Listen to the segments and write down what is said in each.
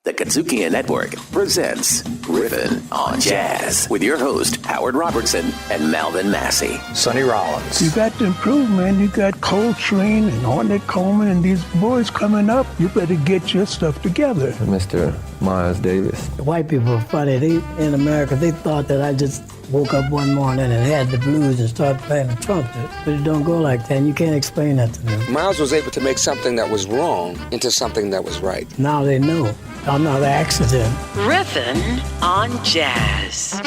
The KUDZUKIAN Network presents Riffin on Jazz with your host, Howard Robertson and Malvin Massey. Sonny Rollins. You got to improve, man. You got Coltrane and Ornette Coleman and these boys coming up. You better get your stuff together. Mr. Miles Davis. The white people are funny. In America, they thought that I just woke up one morning and had the blues and started playing the trumpet. But it don't go like that, and you can't explain that to them. Miles was able to make something that was wrong into something that was right. Now they know. I'm not an accident. Riffin on Jazz.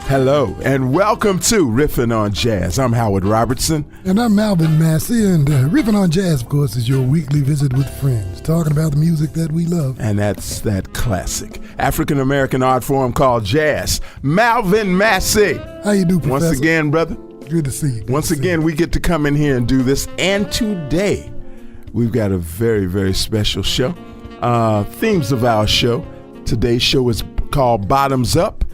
Hello, and welcome to Riffin on Jazz. I'm Howard Robertson. And I'm Malvin Massey, and Riffin on Jazz, of course, is your weekly visit with friends, talking about the music that we love. And that's that classic African-American art form called jazz. Malvin Massey. How you do, Professor? Once again, brother. Good to see you. Once again, we get to come in here and do this. And today, we've got a very, very special show. Themes of our show. Today's show is called Bottoms Up.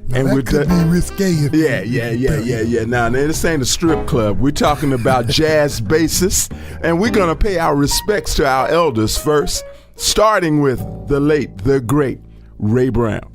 Now and that could be risque. Yeah. Now, this ain't a strip club. We're talking about jazz bassists. And we're going to pay our respects to our elders first, starting with the late, the great Ray Brown.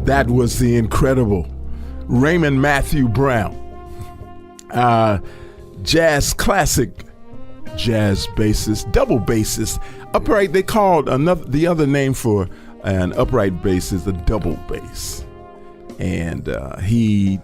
That was the incredible Raymond Matthew Brown, jazz classic jazz bassist, double bassist, upright. They called the other name for an upright bass is a double bass, and he,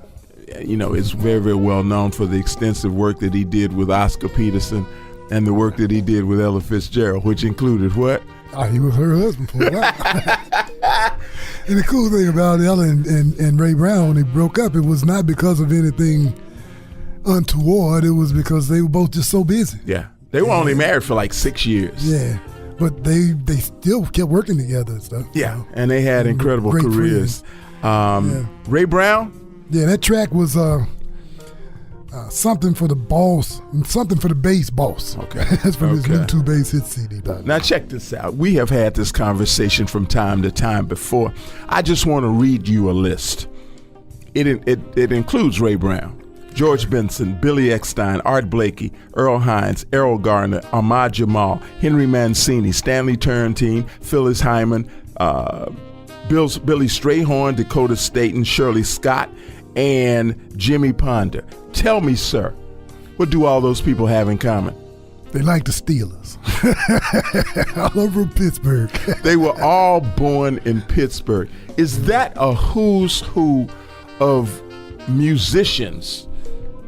is very, very well known for the extensive work that he did with Oscar Peterson and the work that he did with Ella Fitzgerald, which included what? He was her husband for a while. And the cool thing about Ella and Ray Brown, when they broke up, it was not because of anything untoward. It was because they were both just so busy. Yeah. They were only married for like 6 years. Yeah. But they still kept working together and stuff. Yeah. And they had incredible great careers. Ray Brown? Yeah, that track was something for the boss, something for the bass boss. Okay. That's from his new 2 bass hit CD. Now check this out. We have had this conversation from time to time before. I just want to read you a list. It includes Ray Brown, George Benson, Billy Eckstine, Art Blakey, Earl Hines, Errol Garner, Ahmad Jamal, Henry Mancini, Stanley Turrentine, Phyllis Hyman, Billy Strayhorn, Dakota Staten, Shirley Scott, and Jimmy Ponder. Tell me, sir, what do all those people have in common? They like the Steelers. All over Pittsburgh. They were all born in Pittsburgh. Is that a who's who of musicians,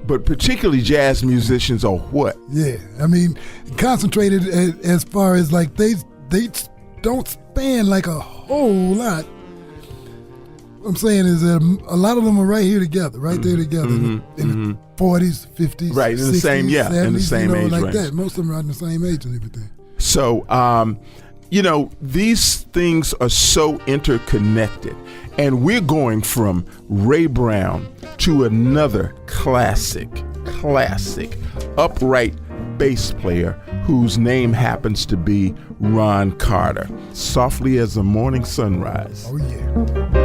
but particularly jazz musicians, or what? Yeah, I mean, concentrated as far as like they don't span like a whole lot. What I'm saying is that a lot of them are right here together, there together in the 40s, 50s, right, in 60s, the same, 70s, in the same age like range. that. Most of them are in the same age and everything. So, these things are so interconnected, and we're going from Ray Brown to another classic upright bass player whose name happens to be Ron Carter. Softly as a Morning Sunrise. Oh, yeah.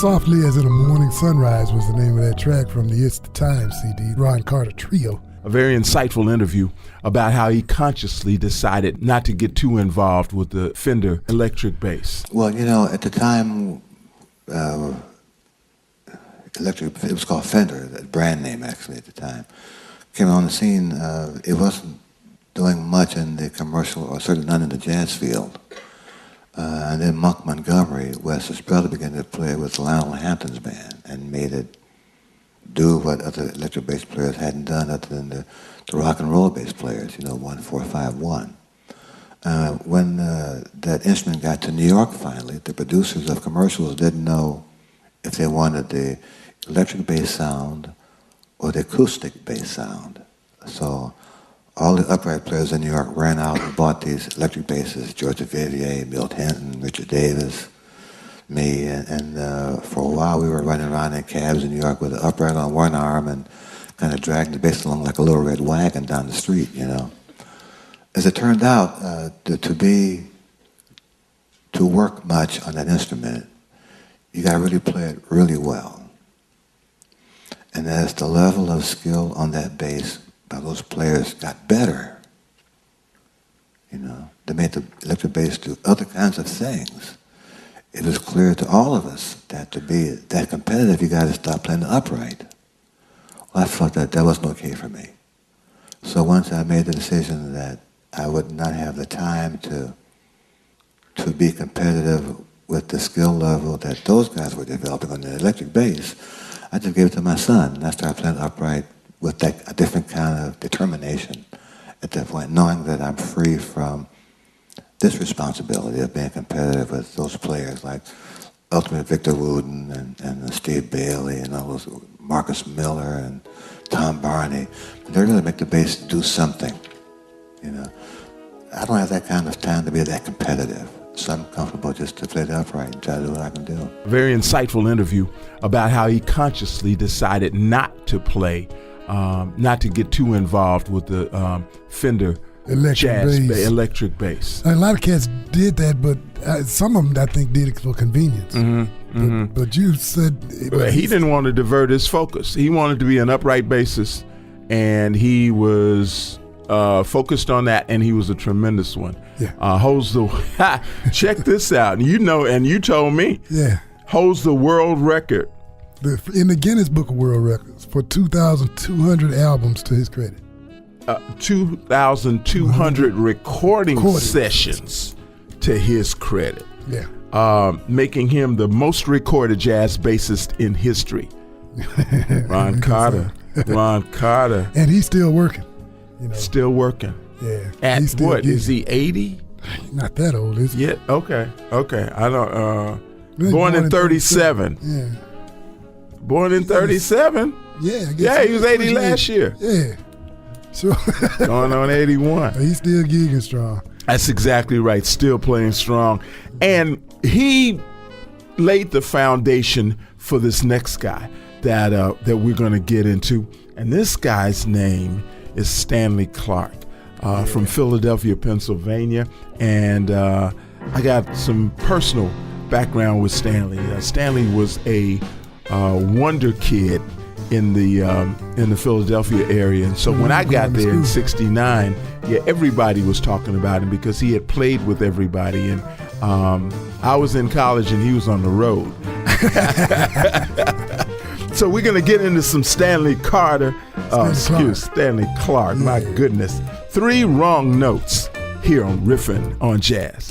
Softly as in a Morning Sunrise was the name of that track from the It's the Time CD, Ron Carter Trio. A very insightful interview about how he consciously decided not to get too involved with the Fender electric bass. Well, you know, at the time, electric, it was called Fender, the brand name actually at the time, came on the scene. It wasn't doing much in the commercial, or certainly none in the jazz field. And then Monk Montgomery, Wes Spalding, began to play with Lionel Hampton's band and made it do what other electric bass players hadn't done other than the rock and roll bass players, you know, 1-4-5-1. When that instrument got to New York finally, the producers of commercials didn't know if they wanted the electric bass sound or the acoustic bass sound. So all the upright players in New York ran out and bought these electric basses, George Vivier, Milt Hinton, Richard Davis, me, and for a while we were running around in cabs in New York with an upright on one arm and kind of dragging the bass along like a little red wagon down the street, you know. As it turned out, to work much on that instrument, you got to really play it really well. And as the level of skill on that bass by those players got better, you know, they made the electric bass do other kinds of things. It was clear to all of us that to be that competitive, you got to stop playing the upright. Well, I felt that wasn't okay for me. So once I made the decision that I would not have the time to be competitive with the skill level that those guys were developing on the electric bass, I just gave it to my son, and I started playing upright with a different kind of determination at that point, knowing that I'm free from this responsibility of being competitive with those players like ultimate Victor Wooten and Steve Bailey and all those, Marcus Miller and Tom Barney. They really make the bass do something, you know. I don't have that kind of time to be that competitive. So I'm comfortable just to play the upright and try to do what I can do. A very insightful interview about how he consciously decided not to play, not to get too involved with the Fender electric bass. A lot of cats did that, but some of them I think did it for convenience. But you said he didn't want to divert his focus. He wanted to be an upright bassist, and he was focused on that, and he was a tremendous one. Yeah. Holds the check this out, and you told me. Yeah. Holds the world record in the Guinness Book of World Records for 2,200 albums to his credit. 2,200 recording sessions to his credit. Yeah. Making him the most recorded jazz bassist in history. Ron Carter. And he's still working. You know. Still working. Yeah. At what? Is he 80? Not that old, is he? Yeah. Okay. I don't. Born in 37. Yeah. Born in 37. Yeah. I guess yeah, he was 80 last year. Yeah. Sure. Going on 81. He's still gigging strong. That's exactly right. Still playing strong. And he laid the foundation for this next guy that we're going to get into. And this guy's name is Stanley Clarke from Philadelphia, Pennsylvania. And I got some personal background with Stanley. Stanley was a wonder kid in the Philadelphia area, and so when I got there in '69, everybody was talking about him because he had played with everybody, and I was in college and he was on the road. So we're gonna get into some Stanley Clarke. My goodness, 3 wrong notes here on Riffin' on Jazz.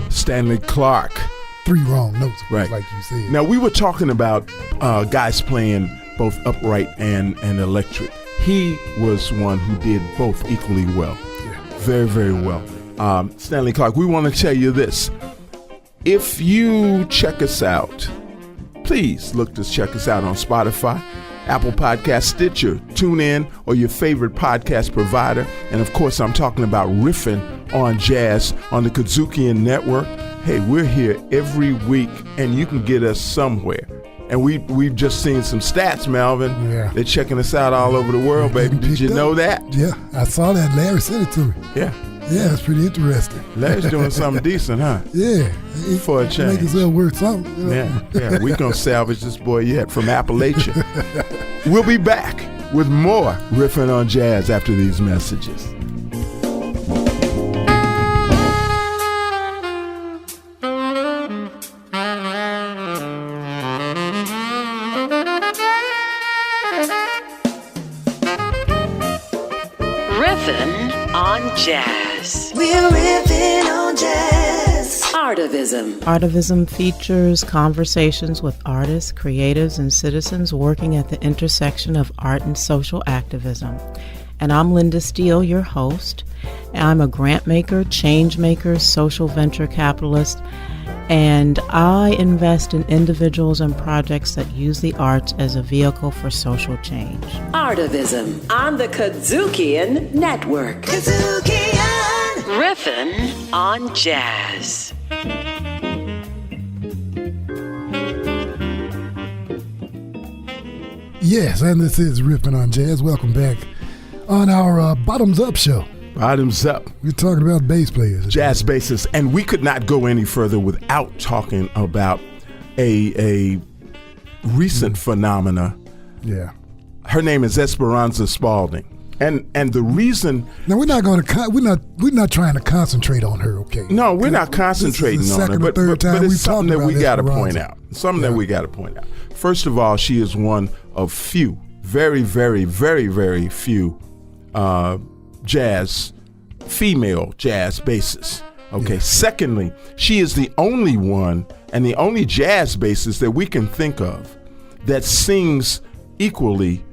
Stanley Clarke. 3 wrong notes, Right. like you said. Now, we were talking about guys playing both upright and electric. He was one who did both equally well. Yeah. Very, very well. Stanley Clarke, we want to tell you this. If you check us out, please look to check us out on Spotify, Apple Podcasts, Stitcher, TuneIn, or your favorite podcast provider. And of course, I'm talking about Riffin on Jazz on the KUDZUKIAN network. Hey, we're here every week, and you can get us somewhere. And we've just seen some stats, Malvin. Yeah. They're checking us out all over the world, baby. Did you know that? Yeah, I saw that. Larry sent it to me. Yeah. Yeah, it's pretty interesting. Larry's doing something decent, huh? Yeah. For a change. Make himself worth something. You know? Yeah. We're going to salvage this boy yet from Appalachia. We'll be back with more Riffin on Jazz after these messages. Riffin on Jazz. We're riffing on jazz. Artivism. Artivism features conversations with artists, creatives, and citizens working at the intersection of art and social activism. And I'm Linda Steele, your host. I'm a grant maker, change maker, social venture capitalist, and I invest in individuals and projects that use the arts as a vehicle for social change. Artivism on the KUDZUKIAN network. KUDZUKIAN. Riffin on Jazz. Yes, and this is Riffin on Jazz. Welcome back on our Bottoms Up show. Bottoms up. We're talking about bass players. Jazz bassists. And we could not go any further without talking about a recent phenomena. Yeah. Her name is Esperanza Spalding. And the reason Now we're not trying to concentrate on her, okay? No, we're not concentrating this is the on her, second or but third time it's we've something talked that we about got to Esperanza. point out. Something that we got to point out. First of all, she is one of few, very, very, very, very few female jazz bassists. Okay. Yeah. Secondly, she is the only one and the only jazz bassist that we can think of that sings equally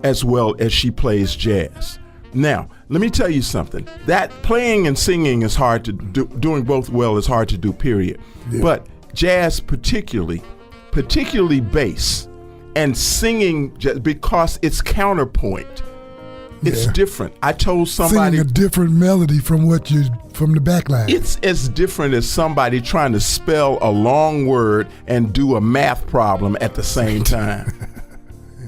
as well as she plays jazz. Now, let me tell you something. That playing and singing is hard to do. Doing both well is hard to do, period. Yeah. But jazz particularly bass and singing, because it's counterpoint. It's different. I told somebody singing a different melody from the back line. It's as different as somebody trying to spell a long word and do a math problem at the same time.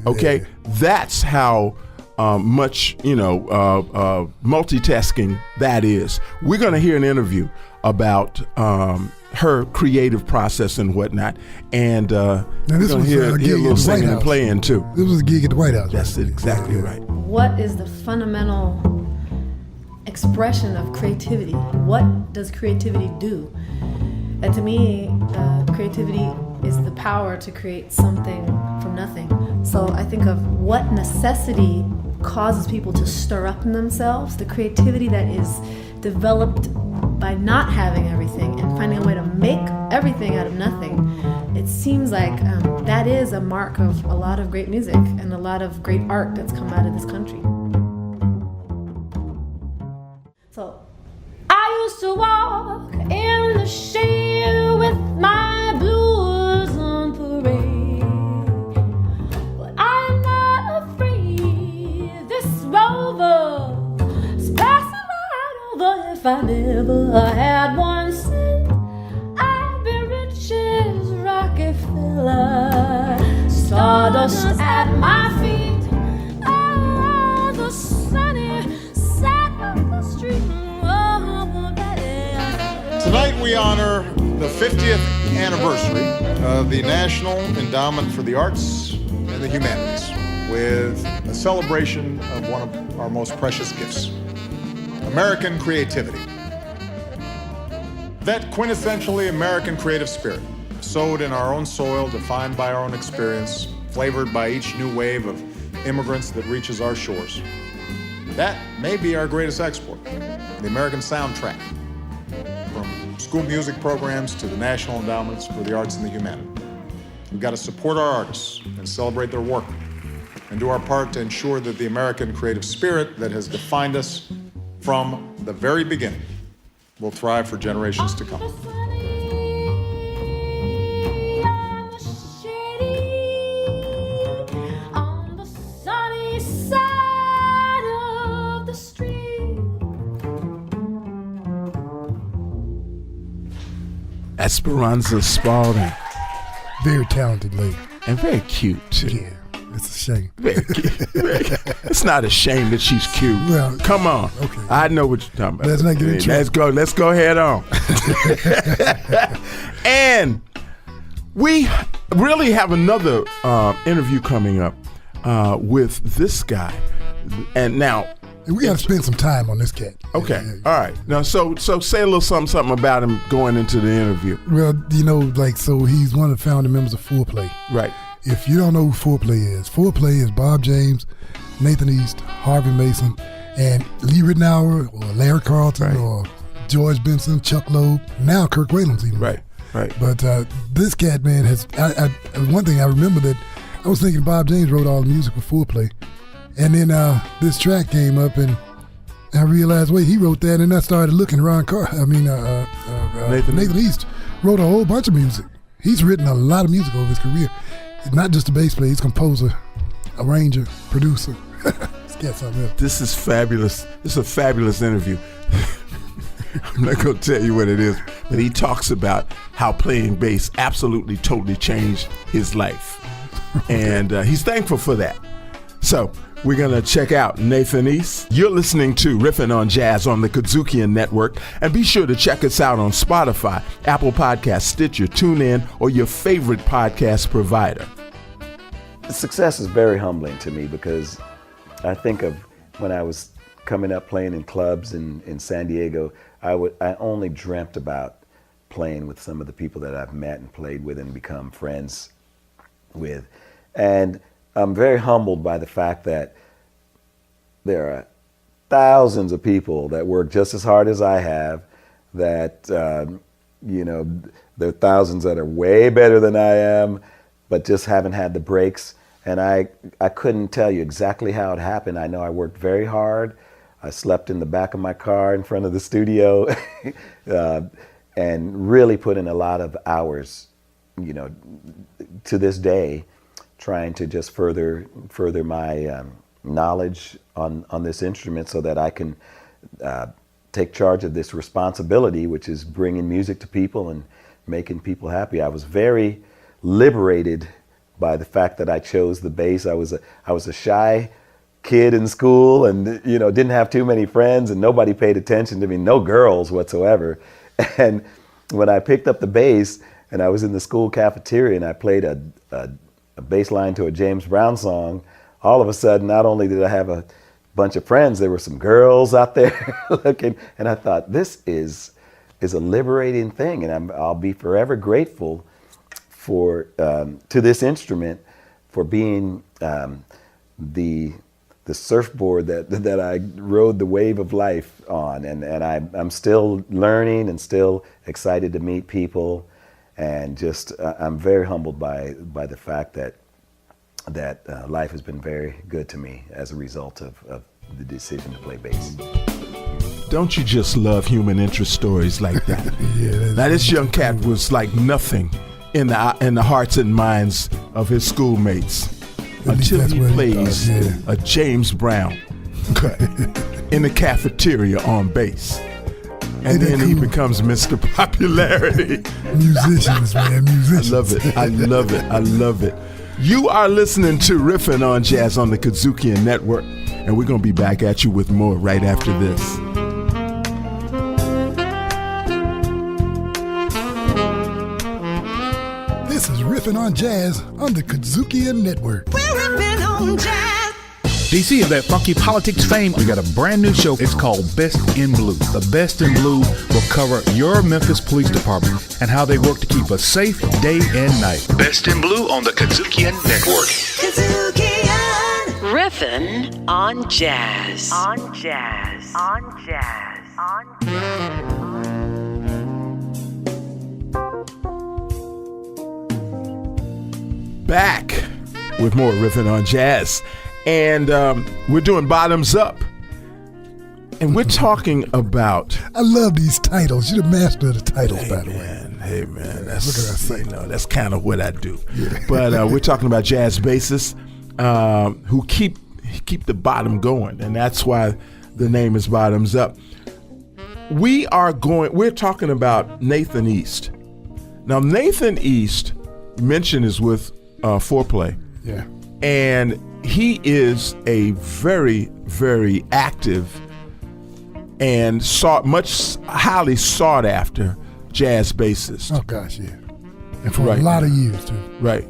Okay, that's how much multitasking that is. We're going to hear an interview about her creative process and whatnot, and we're going to hear a little singing and playing too. This was a gig at the White House. That's exactly right. What is the fundamental expression of creativity? What does creativity do? And to me, creativity is the power to create something from nothing. So I think of what necessity causes people to stir up in themselves, the creativity that is developed by not having everything and finding a way to make everything out of nothing. It seems like that is a mark of a lot of great music and a lot of great art that's come out of this country. So I used to walk in the shade with my blues on parade, but I'm not afraid this rover is passing right over. If I never had one cent, I'd be rich as Rockefeller. Stardust at my feet, on the sunny side of the street. Tonight we honor the 50th anniversary of the National Endowment for the Arts and the Humanities with a celebration of one of our most precious gifts, American creativity. That quintessentially American creative spirit, sowed in our own soil, defined by our own experience, flavored by each new wave of immigrants that reaches our shores. That may be our greatest export, the American soundtrack. From school music programs to the National Endowments for the Arts and the Humanities. We've got to support our artists and celebrate their work and do our part to ensure that the American creative spirit that has defined us from the very beginning will thrive for generations to come. Esperanza Spalding. Very talented lady. And very cute, too. Yeah, it's a shame. Very cute. It's not a shame that she's cute. Well, come on. Okay. I know what you're talking about. Let's not get into it. Let's go head on. And we really have another interview coming up with this guy. And now, we got to spend some time on this cat. Okay, all right. Now, so say a little something about him going into the interview. Well, so he's one of the founding members of Foreplay. Right. If you don't know who Foreplay is Bob James, Nathan East, Harvey Mason, and Lee Ritenour, or Larry Carlton, or George Benson, Chuck Loeb, now Kirk Whalen's even. Right. But this cat, man, has, one thing I remember that I was thinking Bob James wrote all the music for Foreplay. And then this track came up, and I realized, wait, he wrote that, and I started looking. Nathan East wrote a whole bunch of music. He's written a lot of music over his career. He's not just a bass player; he's a composer, arranger, producer. This is fabulous. This is a fabulous interview. I'm not going to tell you what it is, but he talks about how playing bass absolutely, totally changed his life, and he's thankful for that. So we're going to check out Nathan East. You're listening to Riffin on Jazz on the KUDZUKIAN Network. And be sure to check us out on Spotify, Apple Podcasts, Stitcher, TuneIn, or your favorite podcast provider. Success is very humbling to me because I think of when I was coming up playing in clubs in San Diego, I only dreamt about playing with some of the people that I've met and played with and become friends with. And I'm very humbled by the fact that there are thousands of people that work just as hard as I have, that, there are thousands that are way better than I am, but just haven't had the breaks. And I couldn't tell you exactly how it happened. I know I worked very hard. I slept in the back of my car in front of the studio and really put in a lot of hours, to this day, trying to just further my knowledge on this instrument so that I can take charge of this responsibility, which is bringing music to people and making people happy. I was very liberated by the fact that I chose the bass. I was a shy kid in school, and didn't have too many friends, and nobody paid attention to me, no girls whatsoever. And when I picked up the bass and I was in the school cafeteria and I played a bass line to a James Brown song, all of a sudden, not only did I have a bunch of friends, there were some girls out there looking, and I thought, this is a liberating thing, and I'll be forever grateful for to this instrument for being the surfboard that I rode the wave of life on, and I'm still learning and still excited to meet people, and just I'm very humbled by the fact that life has been very good to me as a result of the decision to play bass. Don't you just love human interest stories like that? Now this young cat was like nothing in the hearts and minds of his schoolmates until he plays a James Brown cut in the cafeteria on bass. And then he becomes Mr. Popularity. Musicians, man, musicians. I love it. You are listening to Riffin on Jazz on the KUDZUKIAN Network, and we're going to be back at you with more right after this. This is Riffin on Jazz on the KUDZUKIAN Network. We're ripping on jazz. DC of that funky politics fame, we got a brand new show. It's called Best in Blue. The Best in Blue will cover your Memphis Police Department and how they work to keep us safe day and night. Best in Blue on the KUDZUKIAN Network. KUDZUKIAN. Riffin on Jazz. On Jazz. On Jazz. On Jazz. Back with more Riffin on Jazz. And we're doing Bottoms Up. And we're talking about... I love these titles. You're the master of the titles, by the way. Hey, man. That's kind of what I do. Yeah. But we're talking about jazz bassists who keep the bottom going. And that's why the name is Bottoms Up. We're talking about Nathan East. Now, Nathan East, mentioned, is with Foreplay. Yeah. And he is a very, very active and highly sought after jazz bassist. Oh gosh, yeah. And for a lot of years too. Right.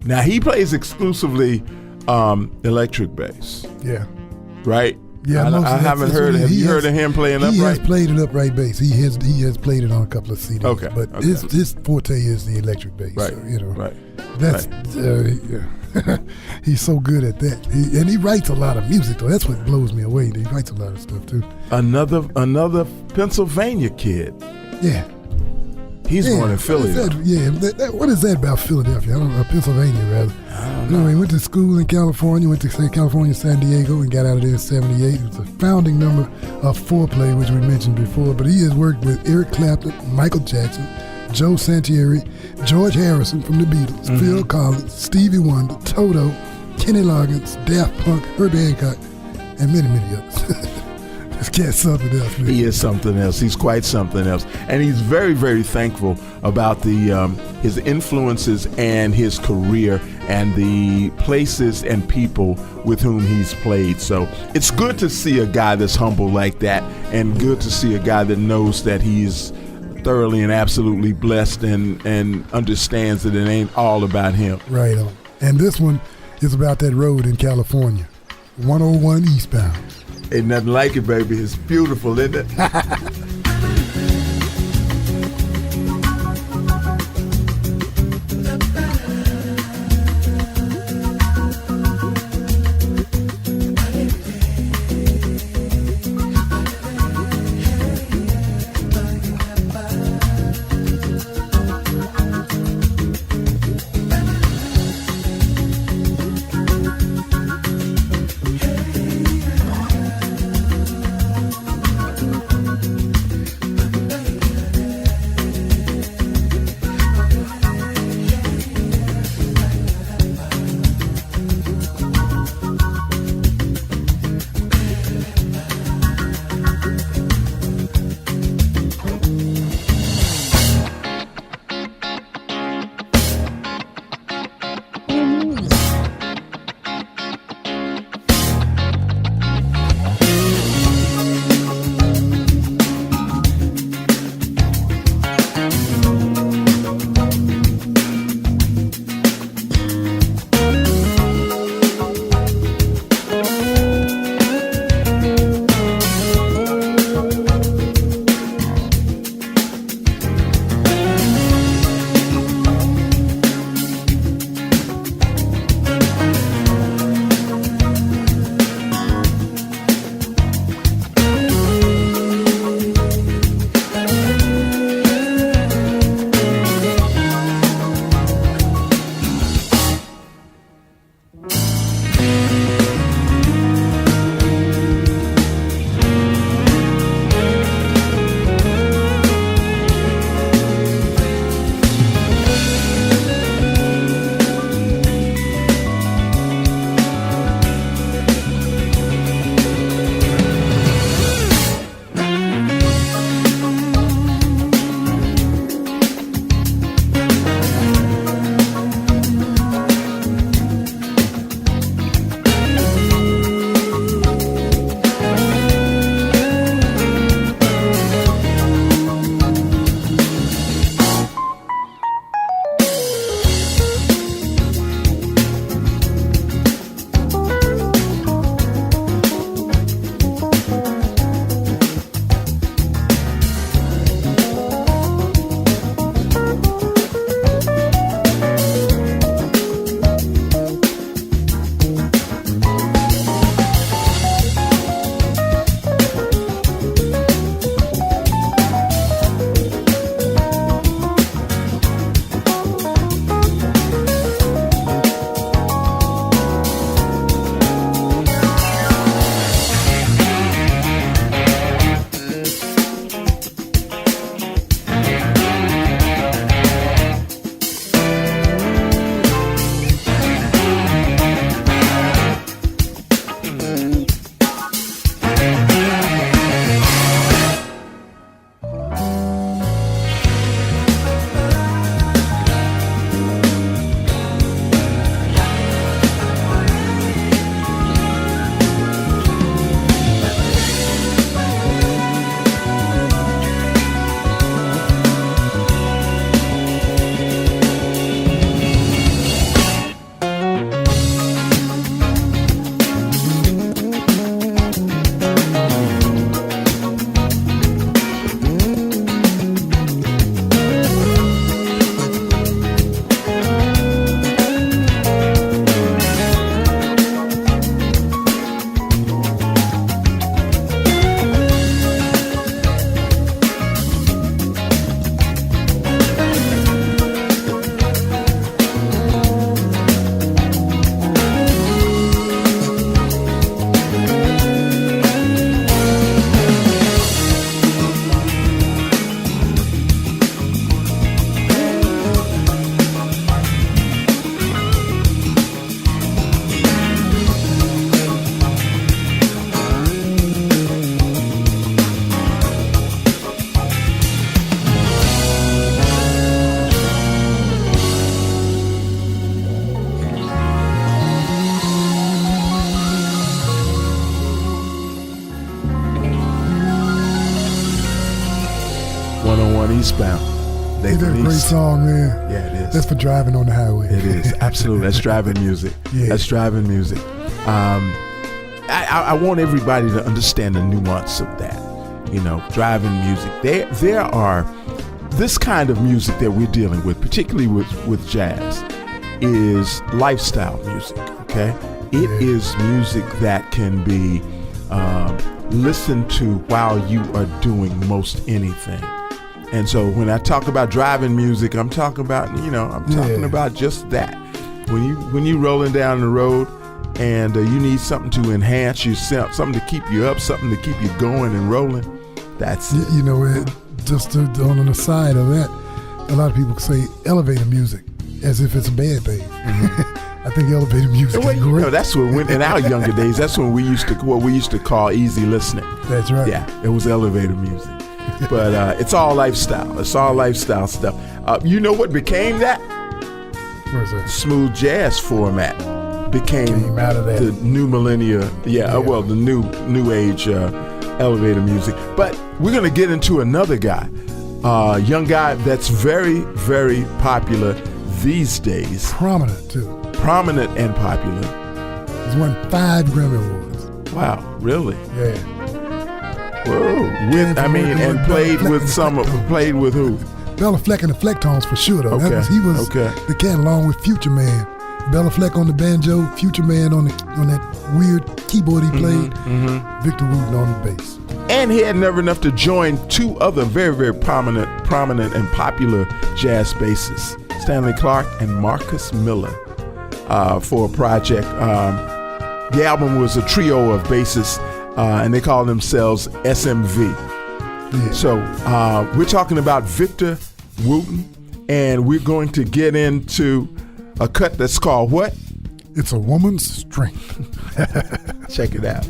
Now he plays exclusively electric bass. Yeah. Right? Yeah, I haven't heard. Have you heard of him playing upright? He has played an upright bass. He has played it on a couple of CDs. Okay. But his forte is the electric bass. Right. So, right. That's he's so good at that. He writes a lot of music though. That's what blows me away. He writes a lot of stuff too. Another Pennsylvania kid. Yeah. He's born in Philly. What is that about Philadelphia? I don't know, Pennsylvania rather. I don't know. He went to school in California, went to California, San Diego, and got out of there in '78. He was a founding member of Foreplay, which we mentioned before. But he has worked with Eric Clapton, Michael Jackson, Joe Santieri, George Harrison from the Beatles, Phil Collins, Stevie Wonder, Toto, Kenny Loggins, Daft Punk, Herbie Hancock, and many, many others. This cat's something else, man. He is something else. He's quite something else. And he's very, very thankful about his influences and his career and the places and people with whom he's played. So it's good to see a guy that's humble like that, and good to see a guy that knows that he's thoroughly and absolutely blessed and understands that it ain't all about him. Right on. And this one is about that road in California, 101 eastbound. Ain't nothing like it, baby. It's beautiful, isn't it? Westbound. It's a great song, man. Yeah, it is. That's for driving on the highway. It is, absolutely. That's driving music. Yeah. That's driving music. I want everybody to understand the nuance of that. You know, driving music. There are this kind of music that we're dealing with, particularly with jazz, is lifestyle music. Okay, it is music that can be listened to while you are doing most anything. And so when I talk about driving music, I'm talking about talking about just that. When you rolling down the road and you need something to enhance yourself, something to keep you up, something to keep you going and rolling, that's it. You know, just on the side of that, a lot of people say elevator music as if it's a bad thing. I think elevator music is great. You know, that's what in our younger days, that's when we used to call easy listening. That's right. Yeah, it was elevator music. But it's all lifestyle. It's all lifestyle stuff. You know what became that? Where's that? Smooth jazz format became out of that. The new millennia. Yeah. Well, the new age elevator music. But we're gonna get into another guy, young guy that's very, very popular these days. Prominent too. Prominent and popular. He's won 5 Grammy Awards. Wow, really? Yeah. Whoa. And played with who? Bella Fleck and the Flecktones for sure, though. Okay. He was the cat along with Future Man. Bella Fleck on the banjo, Future Man on that weird keyboard he played, Victor Wooten on the bass. And he had nerve enough to join 2 other very, very prominent and popular jazz bassists, Stanley Clarke and Marcus Miller, for a project. The album was a trio of bassists, and they call themselves SMV. Yeah. So we're talking about Victor Wooten, and we're going to get into a cut that's called what? It's a Woman's Strength. Check it out.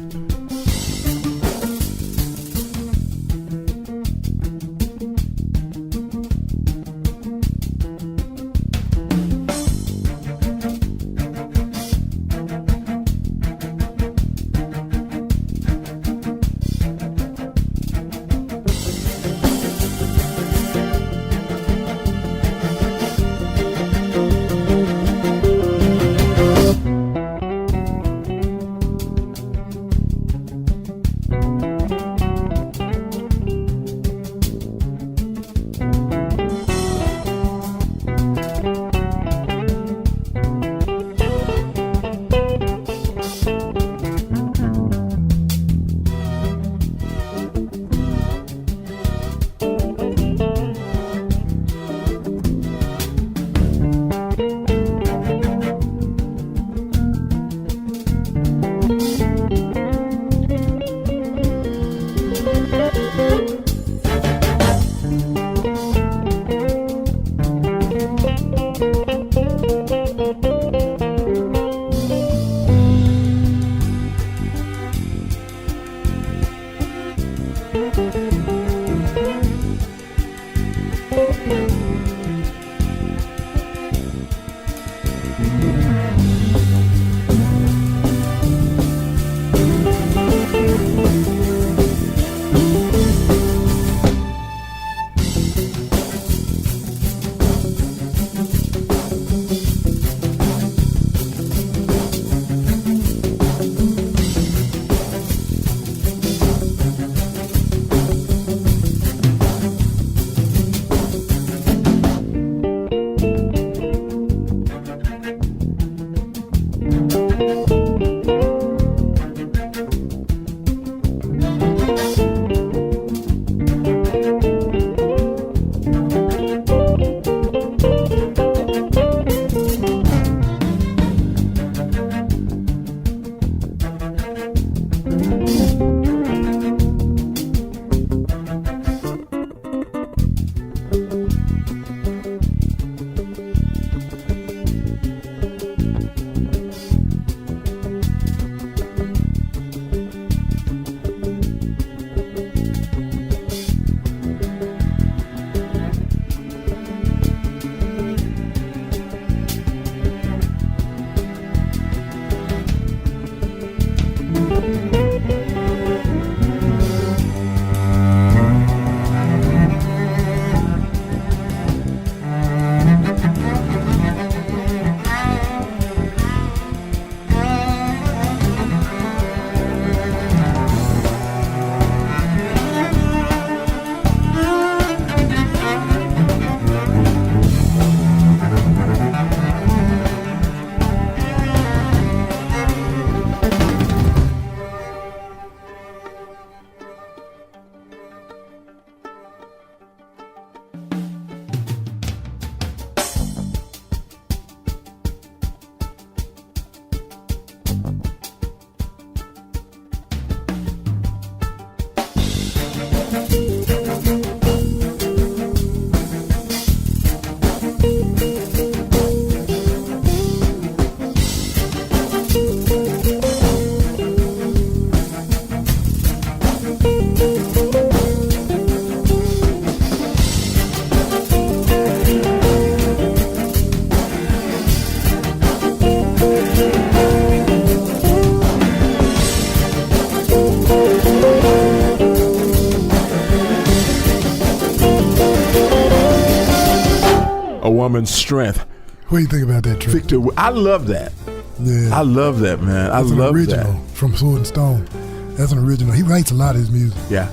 a woman's strength. What do you think about that track? Victor, I love that. Yeah. I love that, man. That's I love an original that. from Sword and Stone. That's an original. He writes a lot of his music. Yeah.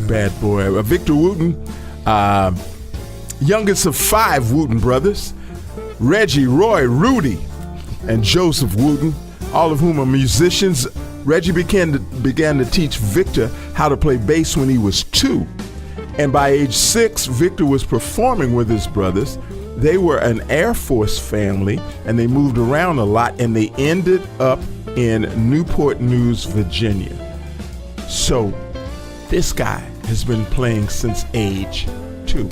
Bad boy. Victor Wooten, youngest of 5 Wooten brothers. Reggie, Roy, Rudy, and Joseph Wooten, all of whom are musicians. Reggie began to teach Victor how to play bass when he was 2. And by age 6, Victor was performing with his brothers. They were an Air Force family, and they moved around a lot, and they ended up in Newport News, Virginia. So this guy has been playing since age 2.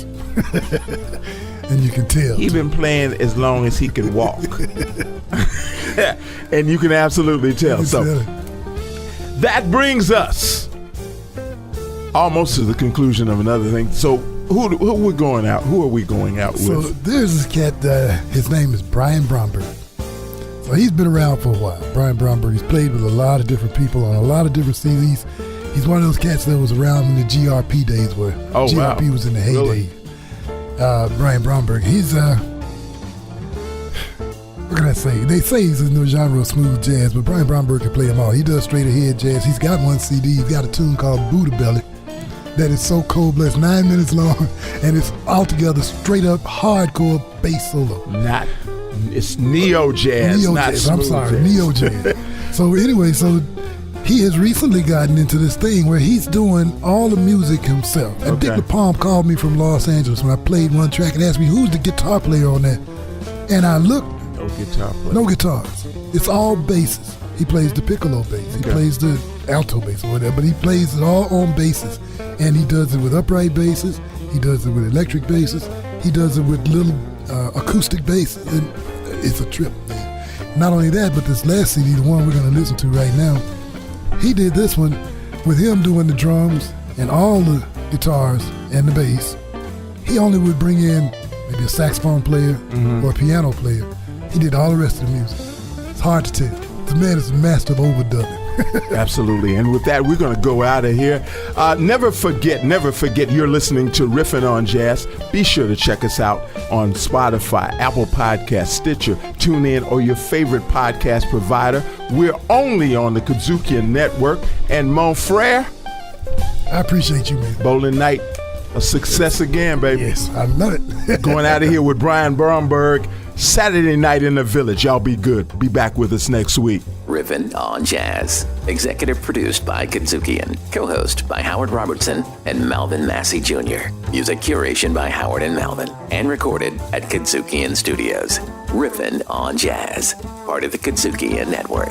And you can tell. He's been playing as long as he can walk. And you can absolutely tell. So that brings us almost to the conclusion of another thing. So who are we going out with? So there's this cat, his name is Brian Bromberg. So he's been around for a while. Brian Bromberg, he's played with a lot of different people on a lot of different CDs. He's one of those cats that was around in the GRP days where GRP was in the heyday. Really? Brian Bromberg, he's what can I say? They say he's in the genre of smooth jazz, but Brian Bromberg can play them all. He does straight ahead jazz. He's got one CD. He's got a tune called Buddha Belly that is so cold-blooded. It's 9 minutes long, and it's altogether straight up hardcore bass solo. It's neo jazz, not smooth I'm sorry, jazz. neo jazz. So anyway, he has recently gotten into this thing where he's doing all the music himself. And Dick LaPalm called me from Los Angeles when I played one track and asked me, who's the guitar player on that? And I looked. No guitar player. No guitars. It's all basses. He plays the piccolo bass. He plays the alto bass or whatever, but he plays it all on basses. And he does it with upright basses. He does it with electric basses. He does it with little acoustic bass. And it's a trip, man. Not only that, but this last CD, the one we're going to listen to right now, he did this one with him doing the drums and all the guitars and the bass. He only would bring in maybe a saxophone player or a piano player. He did all the rest of the music. It's hard to tell. The man is a master of overdubbing. Absolutely. And with that, we're going to go out of here. Never forget, you're listening to Riffin on Jazz. Be sure to check us out on Spotify, Apple Podcasts, Stitcher, TuneIn, or your favorite podcast provider. We're only on the KUDZUKIAN Network. And mon frere, I appreciate you, man. Bowling night, a success again, baby. Yes, I love it. Going out of here with Brian Bromberg. Saturday night in the Village. Y'all be good. Be back with us next week. Riffin on Jazz. Executive produced by KUDZUKIAN. Co-host by Howard Robertson and Malvin Massey Jr. Music curation by Howard and Malvin. And recorded at KUDZUKIAN Studios. Riffin on Jazz. Part of the KUDZUKIAN Network.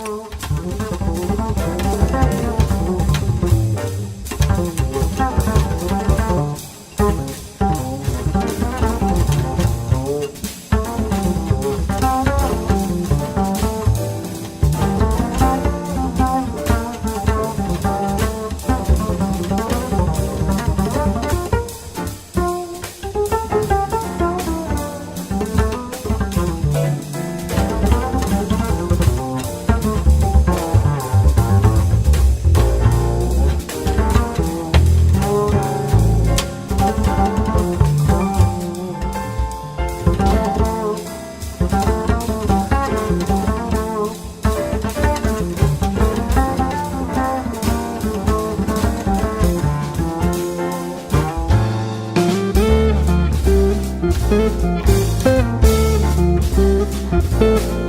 Thank you.